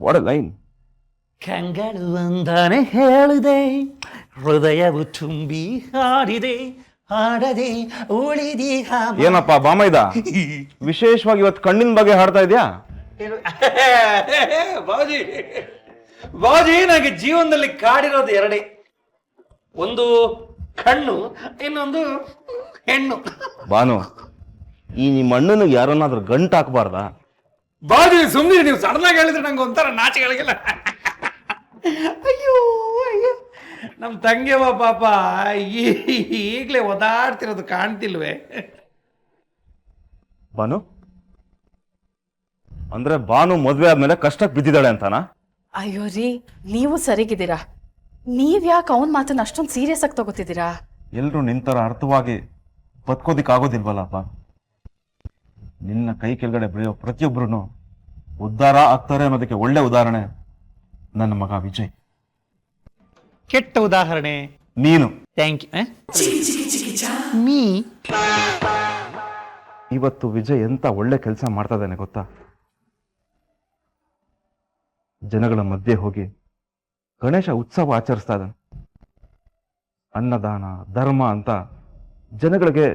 What a line. ಕಂಗಳು ಅಂದಾನೆ ಹೇಳಿದೆ, ಹೃದಯವು ತುಂಬಿ ಹಾಡಿದೆ, ಹಾಡದೆ ಉಳಿದೀಗ. ಏನಪ್ಪ ಬಾಮೈದ, ವಿಶೇಷವಾಗಿ ಇವತ್ತು ಕಣ್ಣಿನ ಬಗ್ಗೆ ಹಾಡ್ತಾ ಇದ್ಯಾ? ಬಾಬುಜಿ ಬಾಬುಜಿ, ನನಗೆ ಜೀವನದಲ್ಲಿ ಕಾಡಿರೋದು ಎರಡೇ, ಒಂದು ಕಣ್ಣು, ಇನ್ನೊಂದು ಹೆಣ್ಣು. ಬಾನು, ಈ ನಿಮ್ಮ ಅಣ್ಣನ ಯಾರನ್ನಾದ್ರೂ ಗಂಟು ಹಾಕಬಾರ್ದಾ? ಬಾಬುಜಿ ಸುಮ್ಮನೆ, ನೀವು ಸಡನ್ ಆಗಿ ಹೇಳಿದ್ರೆ ನಂಗೆ ಒಂಥರ ನಾಚಿಗಳಿಗೆಲ್ಲ. ಅಯ್ಯೋ ಅಯ್ಯೋ, ನಮ್ಮ ತಂಗಿಯವ ಪಾಪ ಈಗಲೇ ಒದಾಡ್ತಿರೋದು ಕಾಣ್ತಿಲ್ವೇ? ಬಾನು ಅಂದ್ರೆ ಬಾನು ಮದ್ವೆ ಆದ್ಮೇಲೆ ಕಷ್ಟಕ್ಕೆ ಬಿದ್ದಿದ್ದಾಳೆ ಅಂತಾನಾ? ಅಯ್ಯೋ ರೀ, ನೀವು ಸರಿಗಿದ್ದೀರಾ. ನೀವ್ ಯಾಕೆ ಅವನ ಮಾತನ್ನ ಅಷ್ಟೊಂದು ಸೀರಿಯಸ್ ಆಗಿ ತಗೋತಿದ್ದೀರಾ? ಎಲ್ರು ನಿಂತರ ಅರ್ಥವಾಗಿ ಬದುಕೋದಿಕ್ಕಾಗೋದಿಲ್ವಲ್ಲಪ್ಪ. ನಿನ್ನ ಕೈ ಕೆಳಗಡೆ ಬೆಳೆಯೋ ಪ್ರತಿಯೊಬ್ಬರು ಉದ್ಧಾರ ಆಗ್ತಾರೆ ಅನ್ನೋದಕ್ಕೆ ಒಳ್ಳೆ ಉದಾಹರಣೆ ನನ್ನ ಮಗ ವಿಜಯ್. ಕೆಟ್ಟ ಉದಾಹರಣೆ ನೀನು. Thank you. ಮೀ ಇವತ್ತು ವಿಜಯ್ ಎಂತ ಒಳ್ಳೆ ಕೆಲಸ ಮಾಡ್ತಾ ಇದ್ದಾನೆ ಗೊತ್ತಾ? ಜನಗಳ ಮಧ್ಯೆ ಹೋಗಿ ಗಣೇಶ ಉತ್ಸವ ಆಚರಿಸ್ತಾ ಇದ್ದಾನೆ. ಅನ್ನದಾನ ಧರ್ಮ ಅಂತ ಜನಗಳಿಗೆ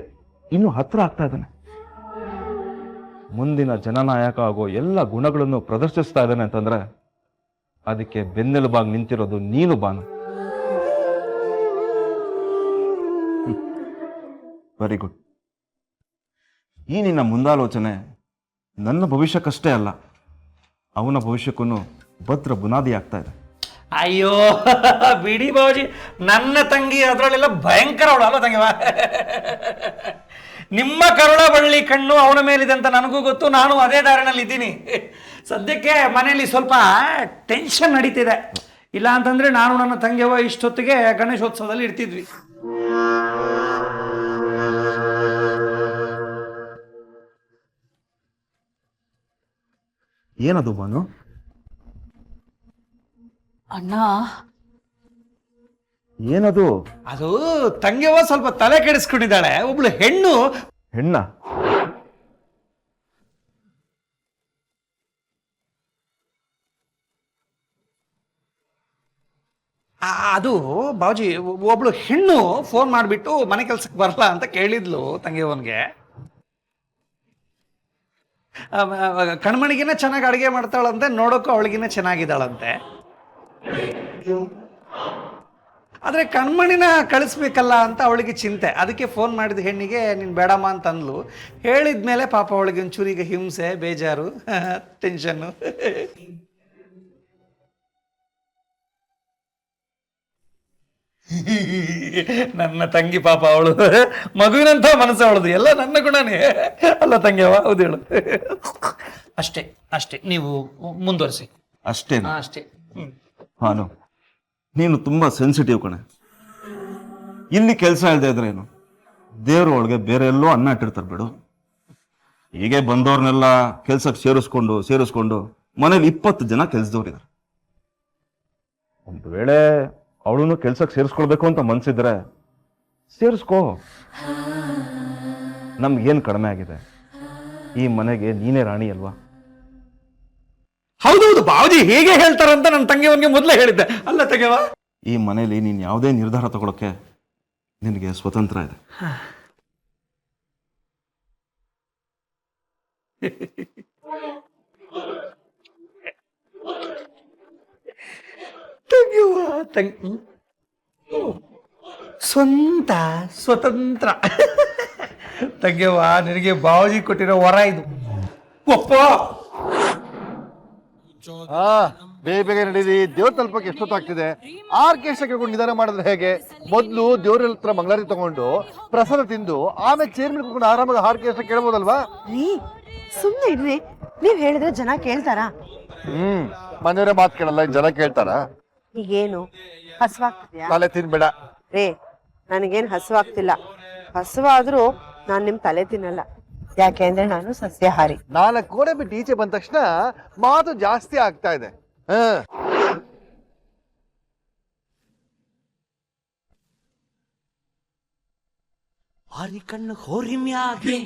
ಇನ್ನೂ ಹತ್ರ ಆಗ್ತಾ ಇದ್ದಾನೆ. ಮುಂದಿನ ಜನನಾಯಕ ಆಗೋ ಎಲ್ಲ ಗುಣಗಳನ್ನು ಪ್ರದರ್ಶಿಸ್ತಾ ಇದ್ದಾನೆ ಅಂತಂದ್ರೆ ಅದಕ್ಕೆ ಬೆನ್ನೆಲುಬಾಗಿ ನಿಂತಿರೋದು ನೀನು ಬಾನು. Very good. ಈ ನಿನ್ನ ಮುಂದಾಲೋಚನೆ ನನ್ನ ಭವಿಷ್ಯಕ್ಕಷ್ಟೇ ಅಲ್ಲ, ಅವನ ಭವಿಷ್ಯಕ್ಕೂ ಭದ್ರ ಬುನಾದಿ ಆಗ್ತಾ ಇದೆ. ಅಯ್ಯೋ ಬಿಡಿ ಬಾಬುಜಿ, ನನ್ನ ತಂಗಿ ಅದರಲ್ಲೆಲ್ಲ ಭಯಂಕರ ಅವಳು ಅಲ್ವ ತಂಗಿವ? ನಿಮ್ಮ ಕರುಳ ಬಳ್ಳಿ ಕಣ್ಣು ಅವನ ಮೇಲಿದೆ ಅಂತ ನನಗೂ ಗೊತ್ತು, ನಾನು ಅದೇ ದಾರಿನಲ್ಲಿ ಇದ್ದೀನಿ. ಸದ್ಯಕ್ಕೆ ಮನೆಯಲ್ಲಿ ಸ್ವಲ್ಪ ಟೆನ್ಷನ್ ನಡೀತಿದೆ. ಇಲ್ಲ ಅಂತಂದ್ರೆ ನಾನು ನನ್ನ ತಂಗಿಯವ ಇಷ್ಟೊತ್ತಿಗೆ ಗಣೇಶೋತ್ಸವದಲ್ಲಿ ಇರ್ತಿದ್ವಿ. ಏನದು ಬಾನು? ಅಣ್ಣ, ಏನದು? ಅದು ತಂಗಿಯವ ಸ್ವಲ್ಪ ತಲೆ ಕೆಡಿಸ್ಕೊಂಡಿದ್ದಾಳೆ. ಒಬ್ಳು ಹೆಣ್ಣು. ಹೆಣ್ಣ? ಅದು ಬಾಬುಜಿ, ಒಬ್ಳು ಹೆಣ್ಣು ಫೋನ್ ಮಾಡಿಬಿಟ್ಟು ಮನೆ ಕೆಲ್ಸಕ್ಕೆ ಬರಲ್ಲ ಅಂತ ಕೇಳಿದ್ಲು ತಂಗಿಯವನ್ಗೆ. ಕಣ್ಮಣಿಗಿನ ಚೆನ್ನಾಗಿ ಅಡುಗೆ ಮಾಡ್ತಾಳಂತೆ, ನೋಡೋಕ್ಕೂ ಅವಳಿಗಿನ ಚೆನ್ನಾಗಿದ್ದಾಳಂತೆ. ಆದರೆ ಕಣ್ಮಣಿನ ಕಳಿಸ್ಬೇಕಲ್ಲ ಅಂತ ಅವಳಿಗೆ ಚಿಂತೆ. ಅದಕ್ಕೆ ಫೋನ್ ಮಾಡಿದ ಹೆಣ್ಣಿಗೆ ನೀನು ಬೇಡಮ್ಮ ಅಂತ ಅಂದ್ಲು. ಹೇಳಿದ್ಮೇಲೆ ಪಾಪ ಅವಳಿಗೆ ಒಂಚೂರಿಗೆ ಹಿಂಸೆ, ಬೇಜಾರು, ಟೆನ್ಷನ್ನು. ನನ್ನ ತಂಗಿ ಪಾಪ, ಅವಳು ಮಗುವಿನಂತ ಮನಸ್ಸು ಅವಳದು, ಎಲ್ಲ ನನ್ನ ಗುಣನೇ ಅಲ್ಲ ತಂಗಿಯವ? ಹೌದು ಹೇಳು. ಅಷ್ಟೇ ಅಷ್ಟೇ, ನೀವು ಮುಂದುವರಿಸಿ. ಅಷ್ಟೇ ಅಷ್ಟೇ. ಹಾನು, ನೀನು ತುಂಬಾ ಸೆನ್ಸಿಟಿವ್ ಕಣೆ. ಇಲ್ಲಿ ಕೆಲಸ ಇಲ್ಲದೆ ಇದ್ರೆ ಏನು, ದೇವ್ರ ಒಳಗೆ ಬೇರೆ ಎಲ್ಲೋ ಅನ್ನ ಇಟ್ಟಿರ್ತಾರೆ ಬಿಡು. ಹೀಗೆ ಬಂದವ್ರನ್ನೆಲ್ಲ ಕೆಲ್ಸಕ್ಕೆ ಸೇರಿಸ್ಕೊಂಡು ಮನೇಲಿ 20 ಜನ ಕೆಲ್ಸದವ್ರಿದ್ದಾರೆ. ಒಂದು ವೇಳೆ ಅವಳನ್ನು ಕೆಲ್ಸಕ್ಕೆ ಸೇರಿಸ್ಕೊಳ್ಬೇಕು ಅಂತ ಮನ್ಸಿದ್ರೆ ಸೇರಿಸ್ಕೋ. ನಮ್ಗೇನ್ ಕಡಿಮೆ ಆಗಿದೆ? ಈ ಮನೆಗೆ ನೀನೇ ರಾಣಿ ಅಲ್ವಾ? ಹೌದೌದು ಬಾಬುಜಿ, ಹೇಗೆ ಹೇಳ್ತಾರಂತ ನನ್ನ ತಂಗಿಯವನಿಗೆ ಮೊದಲೇ ಹೇಳಿದ್ದೆ ಅಲ್ಲ ತಂಗಿಯವ? ಈ ಮನೆಯಲ್ಲಿ ನೀನು ಯಾವುದೇ ನಿರ್ಧಾರ ತಗೊಳಕ್ಕೆ ನಿನಗೆ ಸ್ವತಂತ್ರ ಇದೆ. ಸ್ವತಂತ್ರ ತಂಗಿಯವ, ನಿನಗೆ ಬಾಬುಜಿ ಕೊಟ್ಟಿರೋ ವರ ಇದು. ಒಪ್ಪ ಬೇಗ ನಡೀರಿ, ದೇವ್ರ ತಲುಪಕ್ಕೆ ಎಷ್ಟೊತ್ತಾಗ್ತಿದೆ? ಆರ್ಕೆಸ್ಟ್ರಾ ಕೇಳ್ಕೊಂಡು ನಿಧಾನ ಮಾಡಿದ್ರೆ ಹೇಗೆ? ಮೊದ್ಲು ದೇವ್ರ ಹತ್ರ ಮಂಗಳಾರತಿ ತಗೊಂಡು ಪ್ರಸಾದ ತಿಂದು ಆಮೇಲೆ ಚೇರ್ ಮೇಲೆ ಕುತ್ಕೊಂಡು ಆರಾಮಾಗಿ ಆರ್ಕೆಸ್ಟ್ರಾ ಕೇಳ್ಬೋದಲ್ವಾ? ರೀ ಸುಮ್ಮನೆ ಇರ್ರಿ, ನೀವ್ ಹೇಳಿದ್ರೆ ಜನ ಕೇಳ್ತಾರಾ? ಮನೆಯವರೇ ಮಾತು ಕೇಳಲ್ಲ, ಜನ ಕೇಳ್ತಾರ? ಈಗೇನು ಹಸುವಾಗ್ತಿದ್ಯಾ? ತಲೆ ತಿನ್ಬೇಡ ರೇ, ನನಗೇನ್ ಹಸುವಾಗ್ತಿಲ್ಲ. ಹಸುವಾದ್ರೂ ನಾನ್ ನಿಮ್ ತಲೆ ತಿನ್ನಲ್ಲ, ಯಾಕೆಂದ್ರೆ ನಾನು ಸಸ್ಯಾಹಾರಿ. 4 ಗೋಡೆ ಬಿಟ್ಟು ಈಚೆ ಬಂದ ತಕ್ಷಣ ಮಾತು ಜಾಸ್ತಿ ಆಗ್ತಾ ಇದೆ. ಹಾರಿ ಕಣ್ಣು ಹೋರಿಮ್ಯಾಗೆ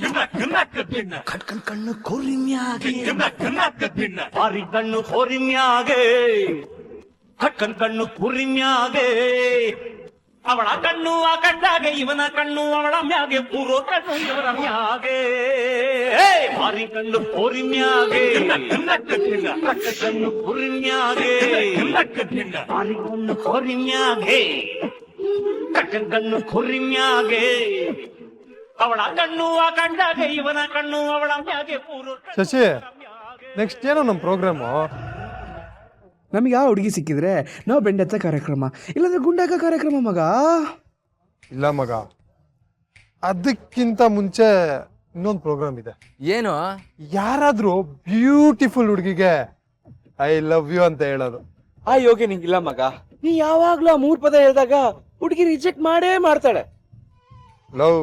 ಕಟ್ಕನ್ ಕಣ್ಣು ಕೋರಿಮ್ಯಾಗೆ ಹಾರಿ ಕಣ್ಣು ಹೋರಿಮ್ಯಾಗೆ ಕಟ್ಕನ್ ಕಣ್ಣು ಕುರಿಮ್ಯಾಗೆ ಅವಳ ಕಣ್ಣು ಆ ಕಂಡಾಗೆ ಇವನ ಕಣ್ಣು ಅವಳ ಮ್ಯಾಗೆ ಪೂರ್ವ ಕಣ್ಣು ಇವರ ಮ್ಯಾಗೆ ಹಾರಿ ಕಣ್ಣು ಹೋರಿಮ್ಯಾಗೆ ಕಣ್ಣು ಕುರಿಮ್ಯಾಗೆ ಹಾರಿ ಕಣ್ಣು ಹೋರಿಮ್ಯಾಗೆ ಕಟ್ಟನ್ ಕಣ್ಣು ಕುರಿಮ್ಯಾಗೆ ಅವಳ ಕಣ್ಣು ಆ ಕಂಡಾಗೆ ಇವನ ಕಣ್ಣು ಅವಳ ಮ್ಯಾಗೆ ಪೂರ್ವ ಶಶಿ ನೆಕ್ಸ್ಟ್ ಏನು ನಮ್ಮ ಪ್ರೋಗ್ರಾಮು? ನಮಗೆ ಯಾವ ಹುಡುಗಿ ಸಿಕ್ಕಿದ್ರೆ ನಾವು ಬೆಂಡೆತ್ತ ಕಾರ್ಯಕ್ರಮ, ಇಲ್ಲಾಂದ್ರೆ ಗುಂಡಾಕ ಕಾರ್ಯಕ್ರಮ ಮಗ. ಇಲ್ಲ ಮಗ, ಅದಕ್ಕಿಂತ ಮುಂಚೆ ಇನ್ನೊಂದು ಪ್ರೋಗ್ರಾಮ್ ಇದೆ. ಏನು? ಯಾರಾದ್ರೂ ಬ್ಯೂಟಿಫುಲ್ ಹುಡುಗಿಗೆ ಐ ಲವ್ ಯು ಅಂತ ಹೇಳೋದು. ಆ ಯೋಗಿ ನಿಂಗಿಲ್ಲ ಮಗ. ನೀ ಯಾವಾಗ್ಲೂ ಆ 3 ಪದ ಹೇಳಿದಾಗ ಹುಡುಗಿ ರಿಜೆಕ್ಟ್ ಮಾಡೇ ಮಾಡ್ತಾಳೆ. ಲವ್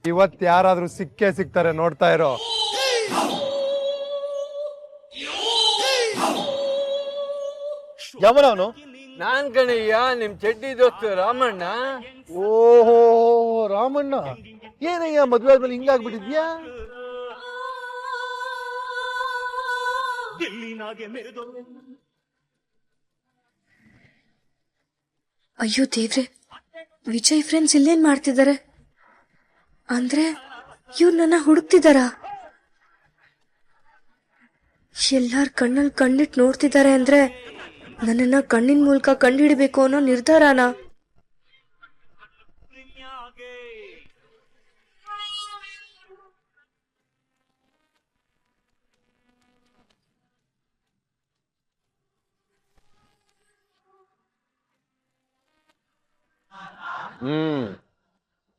ಇವತ್ತು ಯಾರಾದ್ರೂ ಸಿಕ್ಕೇ ಸಿಗ್ತಾರೆ, ನೋಡ್ತಾ ಇರೋ. ಯಾವನವನು? ನಾನ್ ಕಣಯ್ಯ, ನಿಮ್ ಚಡ್ಡಿ ದೋಸ್ತು ರಾಮಣ್ಣ. ಓಹೋ ರಾಮಣ್ಣ, ಏನಯ್ಯ ಮದ್ವೆ ಆದ್ಮೇಲೆ ಹಿಂಗಾಗ್ಬಿಟ್ಟಿದ್ಯಾ? ಅಯ್ಯೋ ದೇವ್ರೆ, ವಿಜಯ್ ಫ್ರೆಂಡ್ಸ್ ಇಲ್ಲೇನ್ ಮಾಡ್ತಿದ್ದಾರೆ? ಅಂದ್ರೆ ಇವ್ರು ನನ್ನ ಹುಡುಕ್ತಿದಾರ? ಎಲ್ಲಾರ್ ಕಣ್ಣಲ್ಲಿ ಕಣ್ಣಿಟ್ಟು ನೋಡ್ತಿದ್ದಾರೆ ಅಂದ್ರೆ ನನ್ನನ್ನ ಕಣ್ಣಿನ ಮೂಲಕ ಕಂಡುಹಿಡಬೇಕು ಅನ್ನೋ ನಿರ್ಧಾರನ?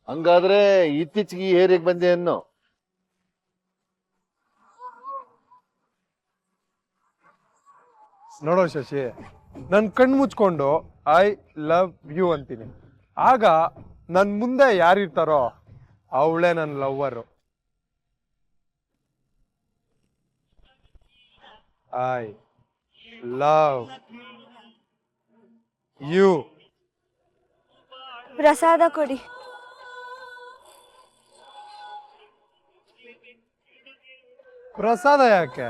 ಹಂಗಾದ್ರೆ ಇತ್ತೀಚೆಗೆ ಈ ಏರಿಯಾಗೆ ಬಂದೆ ಅನ್ನೋ. ನೋಡೋ ಶಶಿ, ನನ್ ಕಣ್ ಮುಚ್ಕೊಂಡು ಐ ಲವ್ ಯು ಅಂತೀನಿ. ಆಗ ನನ್ ಮುಂದೆ ಯಾರಿರ್ತಾರೋ ಅವಳೇ ನನ್ನ ಲವ್ವರು. I love you. ಪ್ರಸಾದ ಕೊಡಿ. ಪ್ರಸಾದ ಯಾಕೆ?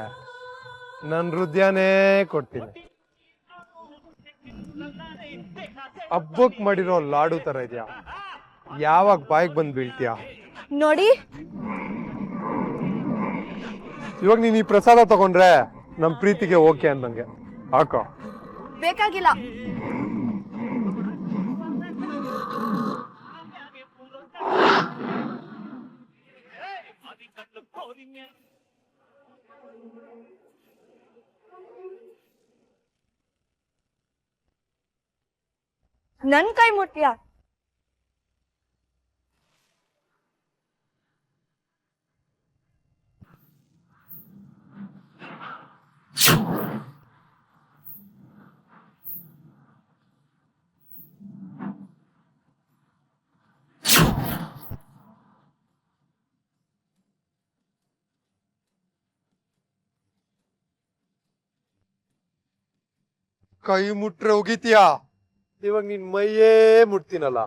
ನನ್ ಹೃದಯನೇ ಕೊಡ್ತೀನಿ. ಹಬ್ಬಕ್ ಮಾಡಿರೋ ಲಾಡು ತರ ಇದೆಯಾ? ಯಾವಾಗ ಬಾಯಿಗೆ ಬಂದ್ ಬೀಳ್ತೀಯಾ ನೋಡಿ. ಇವಾಗ ನೀನ್ ಈ ಪ್ರಸಾದ ತಗೊಂಡ್ರೆ ನಮ್ ಪ್ರೀತಿಗೆ ಓಕೆ ಅಂದಂಗೆ. ಹಾಕೋ. ಬೇಕಾಗಿಲ್ಲ. ನನ್ ಕೈ ಮುಟ್ಟ್ಯಾ? ಕೈ ಮುಟ್ರೆ ಉಗಿತೀಯಾ? ಇವಾಗ ನಿನ್ ಮೈಯೇ ಮುಟ್ತೀನಲ್ಲ.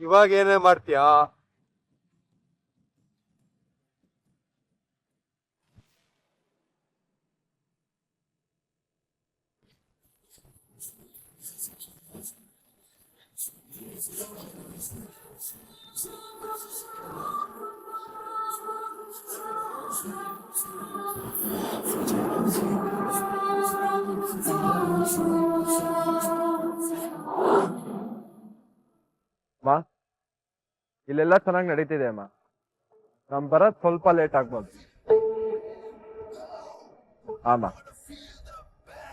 ಇವಾಗ ಏನೇ ಮಾಡ್ತೀಯಾ? ಅಮ್ಮ, ಇಲ್ಲೆಲ್ಲ ಚೆನ್ನಾಗಿ ನಡೀತಿದೆ ಅಮ್ಮ. ನಮ್ ಬರೋದ್ ಸ್ವಲ್ಪ ಲೇಟ್ ಆಗ್ಬೋದು. ಆಮ,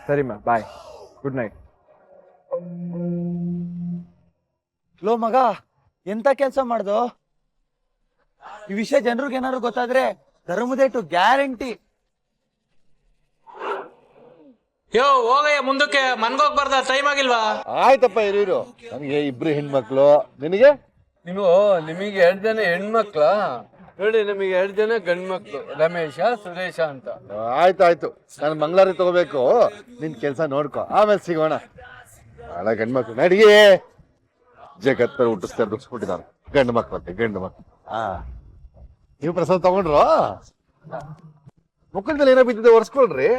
ಸರಿಮ್ಮ, ಬಾಯ್, ಗುಡ್ ನೈಟ್. ಲೋ ಮಗ, ಎಂತ ಕೆಲ್ಸ ಮಾಡ್ದು? ಈ ವಿಷಯ ಜನರಿಗೆ ಏನಾದ್ರು ಗೊತ್ತಾದ್ರೆ ಧರ್ಮದೇಟು ಗ್ಯಾರಂಟಿ. ಯೋ ಹೋಗಯ್ಯ ಮುಂದಕ್ಕೆ, ಮನ್ಗೋಗ್ಬಾರ್ದ? ಟೈಮ್ ಆಗಿಲ್ವಾ? ಆಯ್ತಪ್ಪ, ಇರು. ನನಗೆ 2 ಹೆಣ್ಮಕ್ಳು, ನಿನಗೆ? ನಿಮಗೆ 2 ಜನ ಹೆಣ್ಮಕ್ಳ? ನೋಡಿ ನಮಗೆ 2 ಜನ ಗಂಡ್ಮಕ್ಳು, ರಮೇಶ ಸುರೇಶ ಅಂತ. ಆಯ್ತು ನಾನು ಮಂಗಳಾರತಿ ತಗೋಬೇಕು, ನಿನ್ ಕೆಲಸ ನೋಡ್ಕೊ, ಆಮೇಲೆ ಸಿಗೋಣ. ಬಹಳ ಗಂಡ್ಮಕ್ಳು ನಡಿಗೆ ಜಗತ್ತರ ಹುಟ್ಟಿಸ್ತಾರೆ, ದುಡ್ಸ್ಬಿಟ್ಟಿದ್ದಾರೆ ಗಂಡು ಮಕ್ಳು. ನೀವು ಪ್ರಸಾದ ತಗೊಂಡ್ರು, ಮುಖದ ಮೇಲೆ ಏನೋ ಬಿದ್ದಿದೆ, ಒರೆಸ್ಕೊಳ್ರಿ.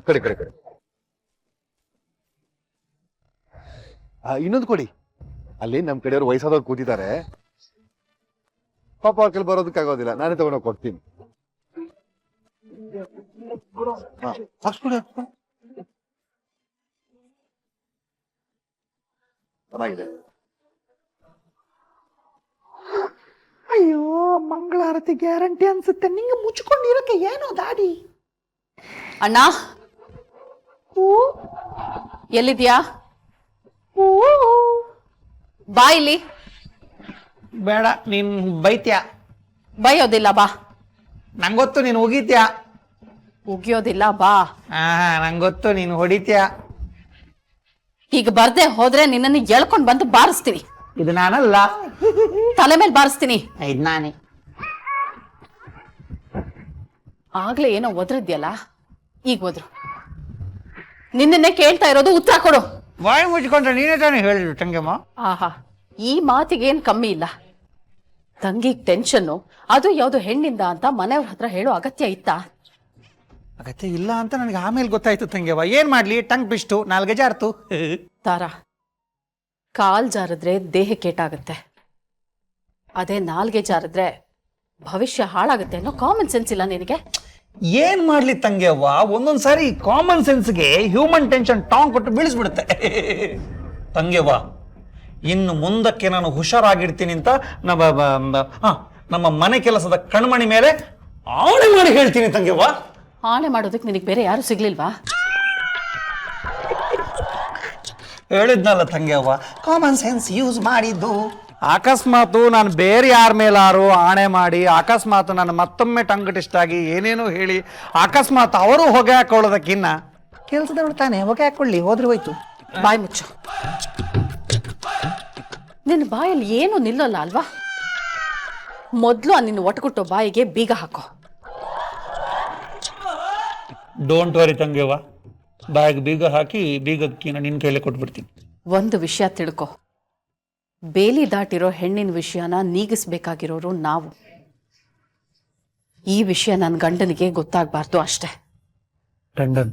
ಕಡೆ ಇನ್ನೊಂದು ಕೊಡಿ, ಅಲ್ಲಿ ನಮ್ ಕಡೆಯವ್ರು ವಯಸ್ಸಾದವ್ರು ಕೂತಿದ್ದಾರೆ, ಪಾಪ ಅವ್ರ ಕೈಲಿ ಬರೋದಕ್ಕಾಗೋದಿಲ್ಲ, ನಾನೇ ತಗೊಂಡೋಗಿ ಕೊಡ್ತೀನಿ. ಹಾಕ್ಸ್ಕೊಡಿ. ಚೆನ್ನಾಗಿದೆ. ಅಯ್ಯೋ, ಮಂಗಳಾರತಿ ಗ್ಯಾರಂಟಿ ಅನ್ಸುತ್ತೆ. ನಿಂಗೆ ಮುಚ್ಕೊಂಡಿರಕ್ಕೆ ಏನೋ ದಾಡಿ. ಅಣ್ಣ ಎಲ್ಲಿದ್ಯಾ? ಬಾ ಇಲ್ಲಿ. ಬೇಡ, ನೀನ್ ಬೈತ್ಯಾ. ಬೈಯೋದಿಲ್ಲ ಬಾ. ನಂಗೊತ್ತು ನೀನು ಉಗಿತ್ಯಾ. ಉಗಿಯೋದಿಲ್ಲ ಬಾ. ನಂಗೊತ್ತು ನೀನು ಹೊಡಿತ್ಯಾ. ಈಗ ಬರ್ದೆ ಹೋದ್ರೆ ನಿನ್ನನ್ನು ಎಳ್ಕೊಂಡ್ ಬಂದು ಬಾರಿಸ್ತೀನಿ. ಇದು ನಾನಲ್ಲ, ತಲೆ ಮೇಲೆ ಬಾರಿಸ್ತೀನಿ. ಇದು ನಾನೇ. ಆಗ್ಲೇ ಏನೋ ಒದ್ರದ್ಯಲ್ಲ, ಈಗ ಒದ್ರು. ನಿನ್ನೆ ಕೇಳ್ತಾ ಇರೋದು ಉತ್ತರ ಕೊಡು. ಬಾಯಿ ಮುಚ್ಕೊಂಡ್ರೆ ನೀನೇ ತಾನೇ ಹೇಳಿದ್ರು ತಂಗಮ್ಮ. ಆಹಾ, ಈ ಮಾತಿಗೇನ್ ಕಮ್ಮಿ ಇಲ್ಲ. ತಂಗಿಗ್ ಟೆನ್ಷನ್ನು, ಅದು ಯಾವ್ದು ಹೆಣ್ಣಿಂದ ಅಂತ ಮನೆಯವ್ರ ಹತ್ರ ಹೇಳೋ ಅಗತ್ಯ ಇತ್ತಾ? ಅಗತ್ಯ ಇಲ್ಲ ಅಂತ ನನಗೆ ಆಮೇಲೆ ಗೊತ್ತಾಯ್ತು ತಂಗ್ಯವ್ವ. ಏನ್ ಮಾಡ್ಲಿ, ಟಂಗ್ ಪಿಷ್ಟು 4 ಜಾರ್ತು. ತಾರಾ, ಕಾಲ್ ಜಾರಿದ್ರೆ ದೇಹ ಕೇಟಾಗುತ್ತೆ, ಅದೇ 4 ಜಾರಿದ್ರೆ ಭವಿಷ್ಯ ಹಾಳಾಗುತ್ತೆ ಅನ್ನೋ ಕಾಮನ್ ಸೆನ್ಸ್ ಇಲ್ಲ ನಿನಗೆ? ಏನ್ ಮಾಡ್ಲಿ ತಂಗ್ಯವ್ವ, ಒಂದೊಂದ್ಸಾರಿ ಕಾಮನ್ ಸೆನ್ಸ್ಗೆ ಹ್ಯೂಮನ್ ಟೆನ್ಷನ್ ಟಾಂಗ್ ಕೊಟ್ಟು ಬೀಳಿಸ್ಬಿಡುತ್ತೆ. ತಂಗ್ಯವ್ವ, ಇನ್ನು ಮುಂದಕ್ಕೆ ನಾನು ಹುಷಾರಾಗಿರ್ತೀನಿ ಅಂತ ನಮ್ಮ ಮನೆ ಕೆಲಸದ ಕಣ್ಮಣಿ ಮೇಲೆ ಆಣೆ ಮಾಡಿ ಹೇಳ್ತೀನಿ ತಂಗ್ಯವ್ವ. ಆಣೆ ಮಾಡೋದಕ್ಕೆ ನಿನಗೆ ಬೇರೆ ಯಾರು ಸಿಗ್ಲಿಲ್ವಾ? ಹೇಳಿದ್ನಲ್ಲ ತಂಗ್ಯವ್ವ, ಕಾಮನ್ ಸೆನ್ಸ್ ಯೂಸ್ ಮಾಡಿದ್ದು. ಅಕಸ್ಮಾತು ನಾನು ಬೇರೆ ಯಾರ ಮೇಲಾರು ಆಣೆ ಮಾಡಿ, ಅಕಸ್ಮಾತ್ ನಾನು ಮತ್ತೊಮ್ಮೆ ಟಂಗಟಿಷ್ಟಾಗಿ ಏನೇನೋ ಹೇಳಿ, ಅಕಸ್ಮಾತ್ ಅವರು ಹೊಗೆ ಹಾಕೊಳ್ಳೋದಕ್ಕಿನ್ನ ಕೆಲಸದವಳು ತಾನೆ ಹೊಗೆ ಹಾಕೊಳ್ಳಿ, ಹೋದ್ರೆ ಹೋಯ್ತು. ಬಾಯಿ ಮುಚ್ಚು. ನಿನ್ನ ಬಾಯಲ್ಲಿ ಏನು ನಿಲ್ಲಲ್ಲ ಅಲ್ವಾ? ಮೊದಲು ನಿನ್ನ ಒಟ್ಟುಕೊಟ್ಟೋ ಬಾಯಿಗೆ ಬೀಗ ಹಾಕೋ. ಡೋಂಟ್ ವರಿ ತಂಗ್ಯವ್ವ, ಬಾಯಿಗೆ ಬೀಗ ಹಾಕಿ ಬೀಗಕ್ಕಿನ ನಿನ್ನ ಕೈಲೇ ಕೊಟ್ಬಿಡ್ತೀನಿ. ಒಂದು ವಿಷಯ ತಿಳ್ಕೊ, ಬೇಲಿ ದಾಟಿರೋ ಹೆಣ್ಣಿನ ವಿಷಯನ ನೀಗಿಸ್ಬೇಕಾಗಿರೋರು ನಾವು. ಈ ವಿಷಯ ನನ್ನ ಗಂಡನಿಗೆ ಗೊತ್ತಾಗಬಾರ್ದು ಅಷ್ಟೇ. ಟಂಡನ್